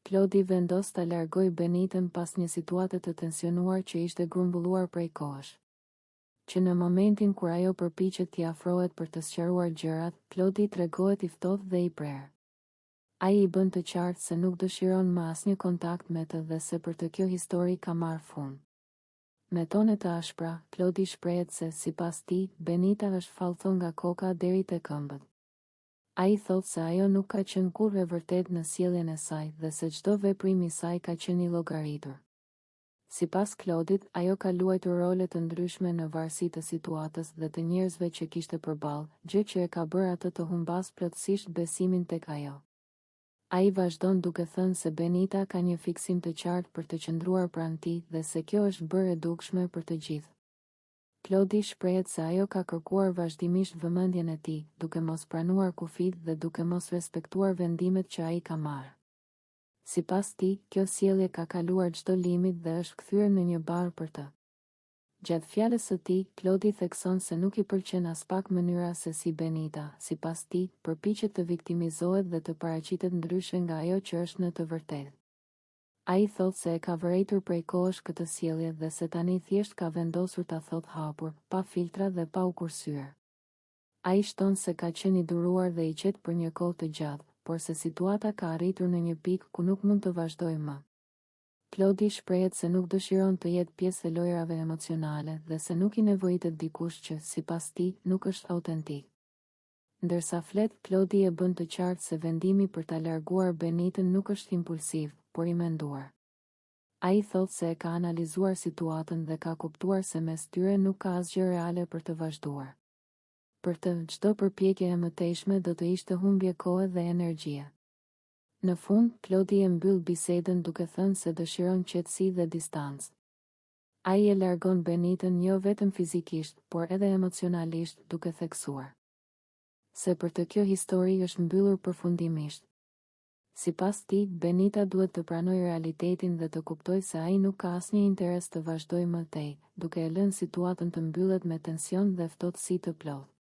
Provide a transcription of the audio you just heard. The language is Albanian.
Klodi vendos ta largoj Benitën pas një situate të tensionuar që ishte grumbulluar prej kohësh. Që në momentin kur ajo përpiqet t'i afrohet për të sqaruar gjërat, Klodi tregohet i ftohtë dhe i prerë. Ai i bën të qartë se nuk dëshiron më asnjë kontakt me të dhe se për të kjo histori ka marrë fund. Me tone të ashpra, Klodi shprehet se, sipas tij, Benita është fallthon nga koka deri te këmbët. Ai thotë se ajo nuk ka qenë kurrë e vërtet në sjelljen e saj dhe se çdo veprim i saj ka qenë i llogaritur. Sipas Klodit, ajo ka luajtur role të ndryshme në varësi të situatës dhe të njerëzve që kishte përballë, gjë që e ka bërë atë të humbas plotësisht besimin tek ajo. Ai vazhdon duke thënë se Benita ka një fiksim të qartë për të qëndruar pranë tij dhe se kjo është bërë e dukshme për të gjithë. Klodi shprehet se ajo ka kërkuar vazhdimisht vëmendjen e tij, duke mos pranuar kufit dhe duke mos respektuar vendimet që ai ka marrë. Sipas tij, kjo sjellje ka kaluar çdo limit dhe është kthyer në një barë për të. Gjatë fjalës së tij, Klodi thekson se nuk i pëlqen as pak mënyra se si Benita, sipas tij, përpiqet të viktimizohet dhe të paraqitet ndryshe nga ajo që është në të vërtetë. Ai thotë se e ka vërejtur prej kohësh këtë sjellje dhe se tani thjesht ka vendosur ta thotë hapur, pa filtra dhe pa u kursyer. Ai shton se ka qenë i duruar dhe i qetë për një kohë të gjatë, por se situata ka arritur në një pikë ku nuk mund të vazhdojë më. Klodi shprehet se nuk dëshiron të jetë pjesë e lojrave emocionale dhe se nuk i nevojitet dikush që, sipas tij, nuk është autentik. Ndërsa flet, Klodi e bën të qartë se vendimi për ta larguar Benitën nuk është impulsiv, por i menduar. Ai thotë se e ka analizuar situatën dhe ka kuptuar se mes tyre nuk ka asgjë reale për të vazhduar. Për të, çdo përpjekje e mëtejshme do të ishte humbje kohe dhe energjie. Në fund, Klodi e mbyll bisedën duke thënë se dëshiron qetësi dhe distancë. Ai e largon Benitën jo vetëm fizikisht, por edhe emocionalisht, duke theksuar se për të kjo histori është mbyllur përfundimisht. Sipas tij, Benita duhet të pranojë realitetin dhe të kuptojë se ai nuk ka asnjë interes të vazhdojë më tej, duke e lënë situatën të mbyllet me tension dhe ftohtësi të plotë.